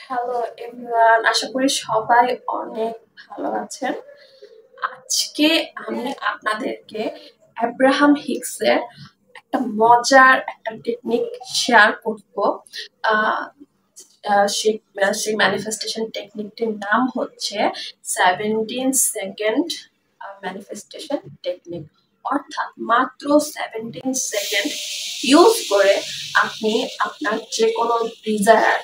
Hello everyone, আশা করি সবাই অনেক ভালো আছেন। আজকে আমি আপনাদেরকে অ্যাব্রাহাম হিক্সের একটা মজার একটা টেকনিক শেয়ার করব। আহ, সেই ম্যানিফেস্টেশন টেকনিকটির নাম হচ্ছে 17 সেকেন্ড ম্যানিফেস্টেশন টেকনিক। অর্থাৎ মাত্র 17 সেকেন্ড ইউজ করে আপনি আপনার যে কোনো ডিজায়ার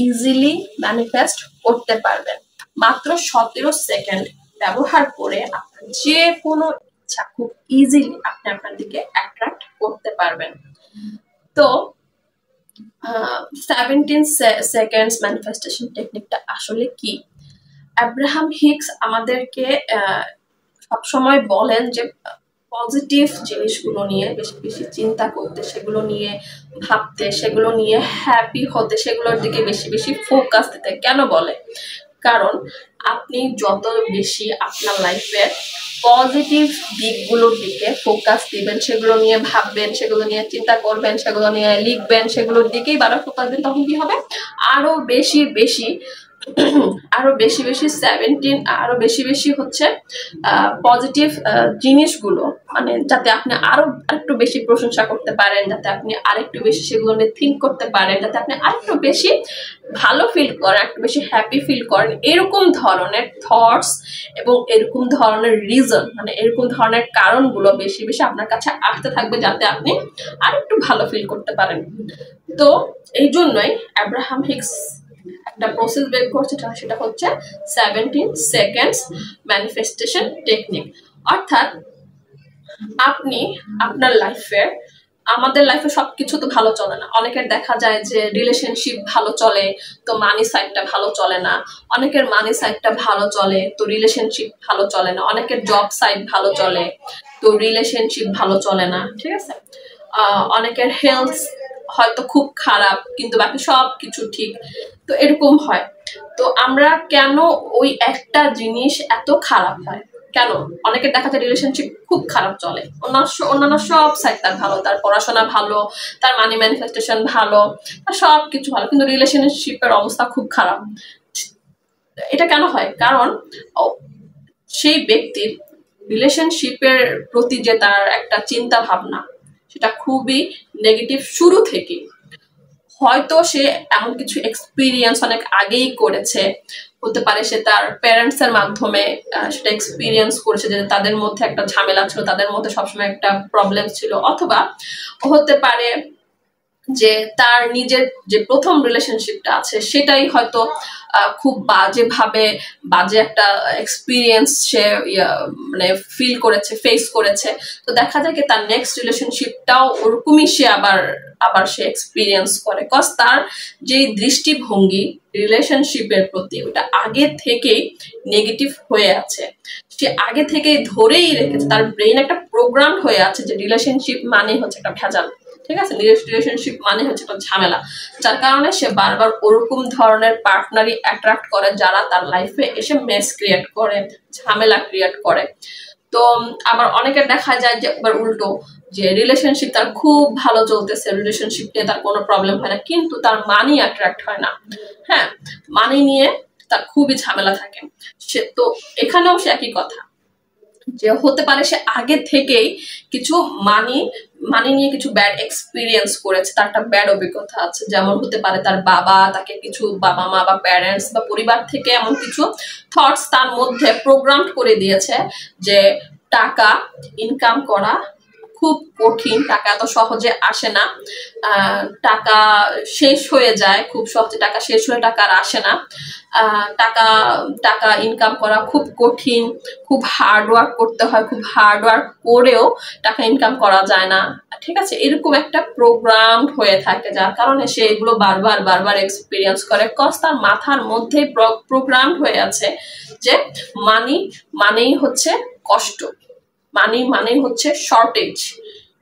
ইজিলি ম্যানিফেস্ট করতে পারবেন। মাত্র 17 সেকেন্ড ব্যবহার করে আপনার যে কোনো ইচ্ছা খুব ইজিলি আপনি আপনার দিকে অ্যাট্রাক্ট করতে পারবেন। তো 17 সেকেন্ডস ম্যানিফেস্টেশন টেকনিকটা আসলে কি? অ্যাব্রাহাম হিক্স আমাদেরকে সবসময় বলেন যে পজিটিভ জিনিসগুলো নিয়ে বেশি বেশি চিন্তা করতে, সেগুলো নিয়ে ভাবতে, সেগুলো নিয়ে হ্যাপি হতে, সেগুলোর দিকে বেশি বেশি ফোকাস দিতে। কেন বলে? কারণ আপনি যত বেশি আপনার লাইফের পজিটিভ দিকগুলোর দিকে ফোকাস দিবেন, সেগুলো নিয়ে ভাববেন, সেগুলো নিয়ে চিন্তা করবেন, সেগুলো নিয়ে লিখবেন, সেগুলোর দিকেই বারবার ফোকাস দিন, তখন কি হবে? আরো বেশি বেশি আরো বেশি বেশি 17 আরো বেশি বেশি হচ্ছে পজিটিভ জিনিসগুলো, মানে যাতে আপনি আরো আরেকটু বেশি প্রশংসা করতে পারেন, যাতে আপনি আরেকটু বেশি সেগুলো নিয়ে থিঙ্ক করতে পারেন, যাতে আপনি আরেকটু বেশি ভালো ফিল করেন, একটু বেশি হ্যাপি ফিল করেন। এরকম ধরনের থটস এবং এরকম ধরনের রিজন, মানে এরকম ধরনের কারণগুলো বেশি বেশি আপনার কাছে আসতে থাকবে, যাতে আপনি আরেকটু ভালো ফিল করতে পারেন। তো এই জন্যই অ্যাব্রাহাম হিক্স একটা প্রসেস বের করছে, সেটা হচ্ছে 17 সেকেন্ডস ম্যানিফেস্টেশন টেকনিক। অর্থাৎ আপনি আপনার লাইফের, আমাদের লাইফে সবকিছু তো ভালো চলে না। অনেকের দেখা যায় যে রিলেশনশিপ ভালো চলে, তো মানি সাইডটা ভালো চলে না। অনেকের মানি সাইডটা ভালো চলে, তো রিলেশনশিপ ভালো চলে না। অনেকের জব সাইড ভালো চলে, তো রিলেশনশিপ ভালো চলে না। ঠিক আছে? অনেকের হেলথ হয়তো খুব খারাপ, কিন্তু বাকি সব কিছু ঠিক। তো এরকম হয়। তো আমরা কেন ওই একটা জিনিস এত খারাপ হয় কেন? অনেকের দেখা যায় রিলেশনশিপ খুব খারাপ চলে, অন্যান্য সব সাইড তার ভালো, তার পড়াশোনা ভালো, তার মানি ম্যানিফেস্টেশন ভালো, তার সব কিছু ভালো, কিন্তু রিলেশনশিপের অবস্থা খুব খারাপ। এটা কেন হয়? কারণ সেই ব্যক্তির রিলেশনশিপের প্রতি যে তার একটা চিন্তা ভাবনা, সেটা খুবই নেগেটিভ শুরু থেকে। হয়তো সে এমন কিছু এক্সপিরিয়েন্স অনেক আগেই করেছে, হতে পারে সে তার প্যারেন্টস এর মাধ্যমে সেটা এক্সপিরিয়েন্স করেছে যে তাদের মধ্যে একটা ঝামেলা ছিল, তাদের মধ্যে সবসময় একটা প্রবলেম ছিল। অথবা হতে পারে যে তার নিজের যে প্রথম রিলেশনশিপটা আছে সেটাই হয়তো খুব বাজে একটা এক্সপিরিয়েন্স সে মানে ফিল করেছে, ফেস করেছে। তো দেখা যায় কি তার নেক্সট রিলেশনশিপটাও ওরকমই সে আবার সে এক্সপিরিয়েন্স করে, কজ তার যে দৃষ্টিভঙ্গি রিলেশনশিপের প্রতি ওটা আগে থেকেই নেগেটিভ হয়ে আছে। সে আগে থেকেই ধরেই রেখেছে, তার ব্রেন একটা প্রোগ্রাম হয়ে আছে যে রিলেশনশিপ মানে হচ্ছে একটা ভেজাল। ঠিক আছে? রিলেশনশিপ মানে হচ্ছে একটা ঝামেলা, যার কারণে সে বারবার ওরকম ধরনের পার্টনারই অ্যাট্রাক্ট করে যারা তার লাইফে এসে মেস ক্রিয়েট করে, ঝামেলা ক্রিয়েট করে। তো আবার অনেকের দেখা যায় যে এবার উল্টো, যে রিলেশনশিপ তার খুব ভালো চলতেছে, রিলেশনশিপ নিয়ে তার কোনো প্রবলেম হয় না, কিন্তু তার মানি অ্যাট্রাক্ট হয় না। হ্যাঁ, মানি নিয়ে তার খুবই ঝামেলা থাকে। সে তো এখানেও সে একই কথা, যে হতে পারে সে আগে থেকেই কিছু মানি মানি নিয়ে কিছু ব্যাড এক্সপিরিয়েন্স করেছে, তার একটা ব্যাড অভিজ্ঞতা আছে। যেমন হতে পারে তার বাবা তাকে কিছু, বাবা মা বা প্যারেন্টস বা পরিবার থেকে এমন কিছু থটস তার মধ্যে প্রোগ্রাম করে দিয়েছে যে টাকা ইনকাম করা খুব কঠিন, টাকা এত সহজে আসে না, টাকা শেষ হয়ে যায় খুব সহজে, টাকা শেষ হয়ে টাকা আর আসে না, টাকা টাকা ইনকাম করা খুব কঠিন, খুব হার্ড ওয়ার্ক করতে হয়, খুব হার্ড ওয়ার্ক করেও টাকা ইনকাম করা যায় না। ঠিক আছে? এরকম একটা প্রোগ্রাম হয়ে থাকে, যার কারণে সে এগুলো বারবার বারবার এক্সপিরিয়েন্স করে, কজ তার মাথার মধ্যে প্রোগ্রাম হয়ে আছে যে মানি মানেই হচ্ছে কষ্ট, মানি মানেই হচ্ছে শর্টেজ।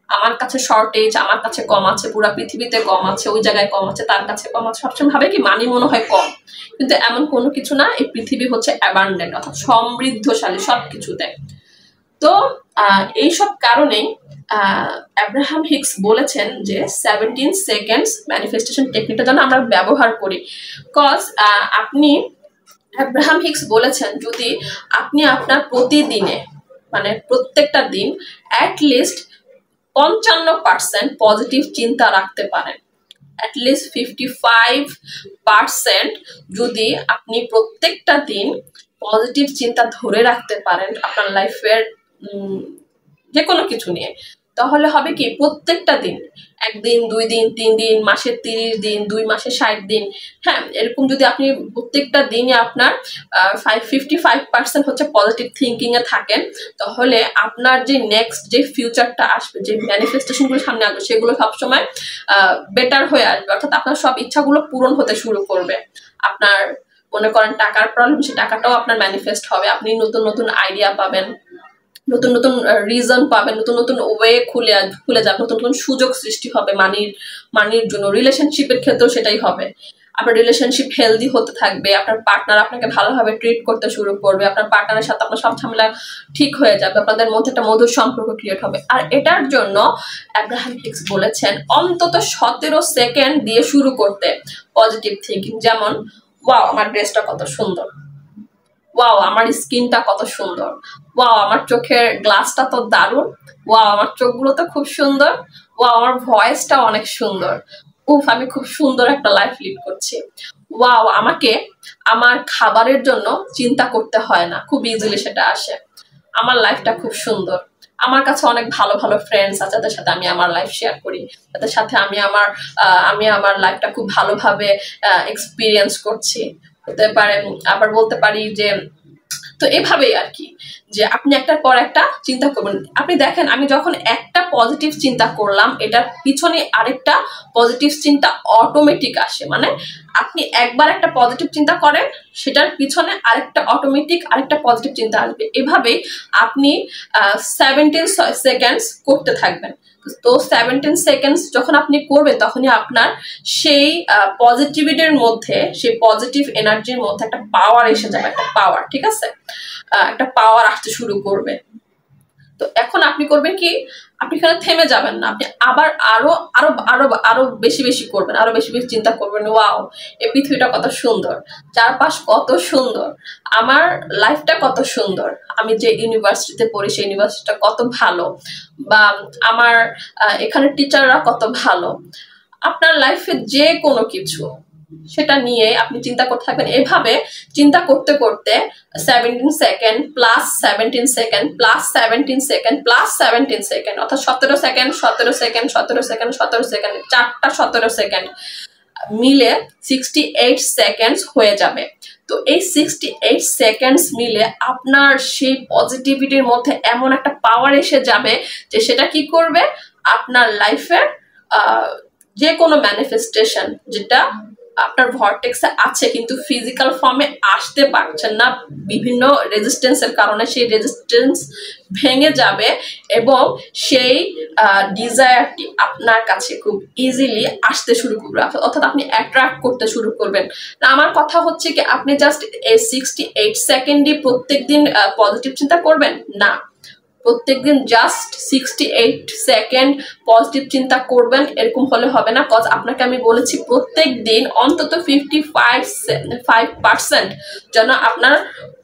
আমার কাছে শর্টেজ, আমার কাছে কম আছে, পুরো পৃথিবীতে কম আছে, ওই জায়গায় কম আছে, তার কাছে কম আছে। সবসময় ভাবে কি মানি মনে হয় কম, কিন্তু এমন কোনো কিছু না। এই পৃথিবী হচ্ছে অ্যাবান্ডেন্ট, অর্থাৎ সমৃদ্ধশালী সবকিছুতে। তো এইসব কারণেই অ্যাব্রাহাম হিক্স বলেছেন যে 17 সেকেন্ডস ম্যানিফেস্টেশন টেকনিকটা যেন আমরা ব্যবহার করি। কজ আপনি অ্যাব্রাহাম হিক্স বলেছেন যদি আপনি আপনার প্রতিদিনে মানে প্রত্যেকটা দিন অ্যাটলিস্ট 55% পজিটিভ চিন্তা রাখতে পারেন, অ্যাটলিস্ট 55% যদি আপনি প্রত্যেকটা দিন পজিটিভ চিন্তা ধরে রাখতে পারেন আপনার লাইফের যে কোনো কিছু নিয়ে, তাহলে হবে কি প্রত্যেকটা দিন, একদিন, 2 দিন, 3 দিন, মাসে 30 দিন, 2 মাসে 60 দিন, হ্যাঁ, এরকম যদি আপনি প্রত্যেকটা দিনে আপনার 55% হচ্ছে পজিটিভ থিঙ্কিং এ থাকেন, তাহলে আপনার যে নেক্সট যে ফিউচারটা আসবে, যে ম্যানিফেস্টেশন গুলো সামনে আসবে, সেগুলো সবসময় বেটার হয়ে আসবে, অর্থাৎ আপনার সব ইচ্ছাগুলো পূরণ হতে শুরু করবে। আপনার মনে করেন টাকার প্রবলেম, সেই টাকাটাও আপনার ম্যানিফেস্ট হবে, আপনি নতুন নতুন আইডিয়া পাবেন, নতুন নতুন রিজন পাবেন, নতুন নতুন ওয়ে খুলে যাবে, নতুন নতুন সুযোগ সৃষ্টি হবে মানির জন্য। রিলেশনশিপের ক্ষেত্রেও সেটাই হবে, আপনার রিলেশনশিপ হেলদি হতে থাকবে, আপনার পার্টনার আপনাকে ভালোভাবে ট্রিট করতে শুরু করবে, আপনার পার্টনারের সাথে আপনার সব ঝামেলা ঠিক হয়ে যাবে, আপনাদের মধ্যে একটা মধুর সম্পর্ক ক্রিয়েট হবে। আর এটার জন্য অ্যাব্রাহাম হিক্স বলেছেন অন্তত 17 সেকেন্ড দিয়ে শুরু করতে পজিটিভ থিঙ্কিং। যেমন, ওয়াও আমার ড্রেসটা কত সুন্দর, ওয়াও আমার স্কিনটা কত সুন্দর, ওয়াও আমার চোখের গ্লাসটা তো দারুণ, ওয়াও আমার চোখগুলো তো খুব সুন্দর, ওয়াও আমার ভয়েসটা অনেক সুন্দর, উফ আমি খুব সুন্দর একটা লাইফ লিড করছি, ওয়াও আমাকে আমার খাবারের জন্য চিন্তা করতে হয় না, খুব ইজিলি সেটা আসে, আমার লাইফটা খুব সুন্দর, আমার কাছে অনেক ভালো ভালো ফ্রেন্ডস আছে যাদের সাথে আমি আমার লাইফ শেয়ার করি, তাদের সাথে আমি আমার লাইফটা খুব ভালোভাবে এক্সপিরিয়েন্স করছি। হতে পারে আবার বলতে পারি যে, তো এভাবেই আর কি, যে আপনি একটার পর একটা চিন্তা করবেন। আপনি দেখেন আমি যখন একটা পজিটিভ চিন্তা করলাম, এটার পিছনে আরেকটা পজিটিভ চিন্তা অটোমেটিক আসে, মানে আপনি একবার একটা পজিটিভ চিন্তা করেন, সেটার পিছনে আরেকটা পজিটিভ চিন্তা আসবে। এভাবেই আপনি 17 সেকেন্ডস করতে থাকবেন। তো 17 সেকেন্ডস যখন আপনি করবেন, তখনই আপনার সেই পজিটিভিটির মধ্যে, সেই পজিটিভ এনার্জির মধ্যে একটা পাওয়ার এসে যাবে, একটা পাওয়ার, ঠিক আছে, একটা পাওয়ার আসতে শুরু করবে। তো এখন আপনি করবেন কি, আপনি এখানে থেমে যাবেন না, আপনি আবার আরো আরো আরো আরো বেশি বেশি করবেন, আরো বেশি বেশি চিন্তা করবেন, ওয়াও এই পৃথিবীটা কত সুন্দর, চারপাশ কত সুন্দর, আমার লাইফটা কত সুন্দর, আমি যে ইউনিভার্সিটিতে পড়ি সেই ইউনিভার্সিটিটা কত ভালো, বা আমার এখানে টিচাররা কত ভালো। আপনার লাইফে যে কোনো কিছু সেটা নিয়ে আপনি চিন্তা করতে থাকবেন। এভাবে চিন্তা করতে করতে 17 second plus 17 second plus 17 second plus 17 second, অর্থাৎ 17 সেকেন্ড 17 সেকেন্ড 17 সেকেন্ড 17 সেকেন্ড, 4টা 17 সেকেন্ড মিলে 68 সেকেন্ডস হয়ে যাবে। তো এই 68 সেকেন্ডস মিলে আপনার সেই পজিটিভিটির মধ্যে এমন একটা পাওয়ার এসে যাবে যে সেটা কি করবে, আপনার লাইফের যে কোনো ম্যানিফেস্টেশন যেটা আপনার ভর্টেক্সে আছে কিন্তু ফিজিক্যাল ফর্মে আসতে পারছেন না, বিভিন্ন রেজিস্ট্যান্সের কারণে সেই রেজিস্ট্যান্স ভেঙে যাবে এবং সেই ডিজায়ারটি আপনার কাছে খুব ইজিলি আসতে শুরু করবে, অর্থাৎ আপনি অ্যাট্রাক্ট করতে শুরু করবেন। আমার কথা হচ্ছে কি, আপনি জাস্ট এই 68 সেকেন্ডই প্রত্যেকদিন পজিটিভ চিন্তা করবেন না, প্রত্যেকদিন জাস্ট 68 সেকেন্ড পজিটিভ চিন্তা করবেন, এরকম হলে হবে না। কজ আপনাকে আমি বলেছি প্রত্যেক দিন অন্তত 55% যেন আপনার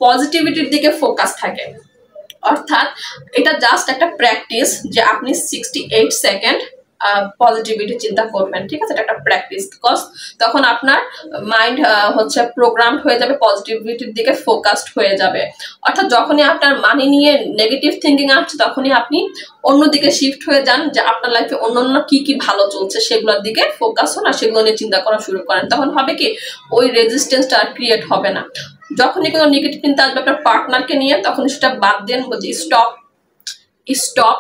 পজিটিভিটির দিকে ফোকাস থাকে। অর্থাৎ এটা জাস্ট একটা প্র্যাকটিস যে আপনি 68 সেকেন্ড পজিটিভিটি চিন্তা করবেন, ঠিক আছে, এটা একটা প্র্যাকটিস। বিকজ তখন আপনার মাইন্ড হচ্ছে প্রোগ্রামড হয়ে যাবে, পজিটিভিটির দিকে ফোকাসড হয়ে যাবে। অর্থাৎ যখনই আপনার মানি নিয়ে নেগেটিভ থিঙ্কিং আসছে, তখনই আপনি অন্যদিকে শিফট হয়ে যান, যে আপনার লাইফে অন্য কি কি ভালো চলছে সেগুলোর দিকে ফোকাস হন আর সেগুলো নিয়ে চিন্তা করা শুরু করেন। তখন হবে কি, ওই রেজিস্ট্যান্সটা আর ক্রিয়েট হবে না। যখনই কোনো নেগেটিভ চিন্তা আসবে আপনার পার্টনারকে নিয়ে, তখন সেটা বাদ দেন, বলছি স্টপ স্টপ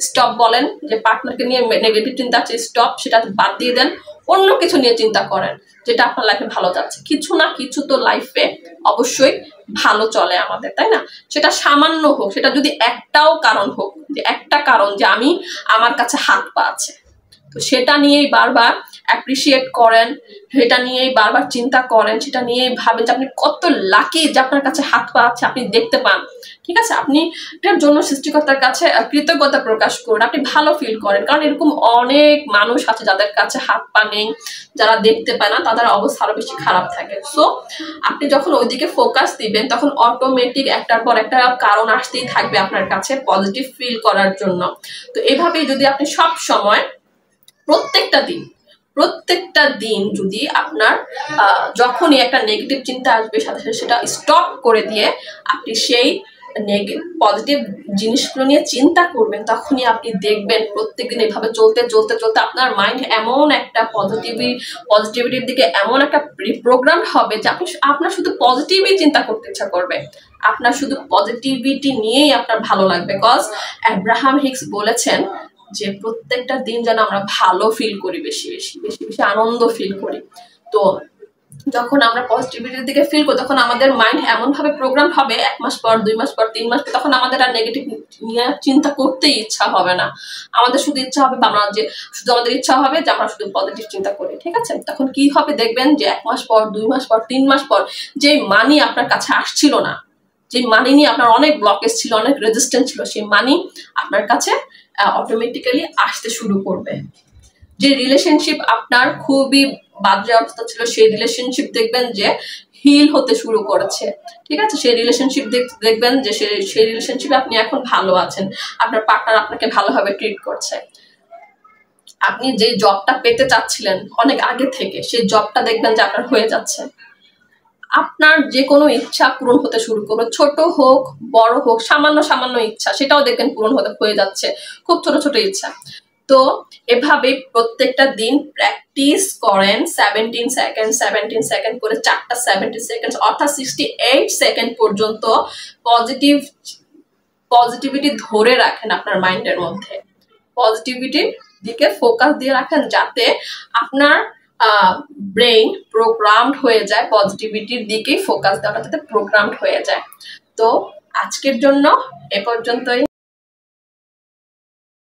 স্টপ বলেন, যে পার্টনারকে নিয়ে নেগেটিভ চিন্তা আছে স্টপ, সেটা বাদ দিয়ে দেন, অন্য কিছু নিয়ে চিন্তা করেন যেটা আপনার লাইফে ভালো যাচ্ছে। কিছু না কিছু তো লাইফে অবশ্যই ভালো চলে আমাদের, তাই না? সেটা সামান্য হোক, সেটা যদি একটাও কারণ হোক, যে একটা কারণ যে আমার কাছে হাত পা আছে, তো সেটা নিয়েই বারবার অ্যাপ্রিসিয়েট করেন, সেটা নিয়েই বারবার চিন্তা করেন, সেটা নিয়েই ভাবেন যে আপনি কত লাকি যে আপনার কাছে হাত পা আছে, আপনি দেখতে পান। ঠিক আছে, আপনি এটার জন্য সৃষ্টিকর্তার কাছে কৃতজ্ঞতা প্রকাশ করুন, আপনি ভালো ফিল করেন। কারণ এরকম অনেক মানুষ আছে যাদের কাছে হাত পা নেই, যারা দেখতে পায় না, তাদের অবস্থা আরো বেশি খারাপ থাকে। সো আপনি যখন ওইদিকে ফোকাস দিবেন তখন অটোমেটিক একটার পর একটা কারণ আসতেই থাকবে আপনার কাছে পজিটিভ ফিল করার জন্য। তো এভাবেই যদি আপনি সব সময় প্রত্যেকটা দিন যদি আপনার যখনই একটা নেগেটিভ চিন্তা আসবে সাথে সাথে সেটা স্টপ করে দিয়ে আপনি সেই পজিটিভ জিনিসগুলো নিয়ে চিন্তা করবেন, তখনই আপনি দেখবেন প্রত্যেকদিন এভাবে চলতে চলতে চলতে আপনার মাইন্ড এমন একটা পজিটিভিটির দিকে এমন একটা প্রোগ্রাম হবে যে আপনার শুধু পজিটিভই চিন্তা করতে ইচ্ছা করবে, আপনার শুধু পজিটিভিটি নিয়েই আপনার ভালো লাগবে। বিকজ অ্যাব্রাহাম হিক্স বলেছেন যে প্রত্যেকটা দিন যেন আমরা ভালো ফিল করি, বেশি বেশি বেশি বেশি আনন্দ ফিল করি। তো যখন আমরা পজিটিভিটির দিকে ফিল করি তখন আমাদের মাইন্ড এমন ভাবে প্রোগ্রাম হবে 1 মাস পর 2 মাস পর 3 মাস পর তখন আমাদের আর নেগেটিভ নিয়ে চিন্তা করতেই ইচ্ছা হবে না। আমাদের শুধু ইচ্ছা হবে আমাদের ইচ্ছা হবে যে আমরা শুধু পজিটিভ চিন্তা করি। ঠিক আছে, তখন কি হবে দেখবেন যে 1 মাস পর 2 মাস পর 3 মাস পর যে মানি আপনার কাছে আসছিল না, যে মানি নিয়ে আপনার অনেক ব্লকেজ ছিল, অনেক রেজিস্ট্যান্স ছিল, সেই মানি আপনার কাছে অটোমেটিক্যালি আসতে শুরু করবে। যে রিলেশনশিপ আপনার খুবই বাজে অবস্থা ছিল সেই রিলেশনশিপ দেখবেন যে হিল হতে শুরু করেছে। ঠিক আছে, সেই রিলেশনশিপ দেখবেন যে সেই রিলেশনশিপে আপনি এখন ভালো আছেন, আপনার পার্টনার আপনাকে ভালোভাবে ট্রিট করছে। আপনি যে জবটা পেতে চাচ্ছিলেন অনেক আগে থেকে সেই জবটা দেখবেন যে আপনার হয়ে যাচ্ছে। আপনার যে কোনো ইচ্ছা পূরণ হতে শুরু করবে, ছোট হোক বড় হোক, সামান্য সামান্য ইচ্ছা সেটাও দেখবেন পূরণ হয়ে যাচ্ছে, খুব ছোট ছোট ইচ্ছা। তো এভাবে প্রত্যেকটা দিন প্র্যাকটিস করেন 17 সেকেন্ড করে 4টা 70 সেকেন্ড অর্থাৎ 68 সেকেন্ড পর্যন্ত পজিটিভিটি ধরে রাখেন আপনার মাইন্ডের মধ্যে, পজিটিভিটির দিকে ফোকাস দিয়ে রাখেন যাতে আপনার ব্রেইন প্রোগ্রামড হয়ে যায়, পজিটিভিটির দিকেই ফোকাস দেওয়াটা যাতে প্রোগ্রামড হয়ে যায়। তো আজকের জন্য এ পর্যন্তই।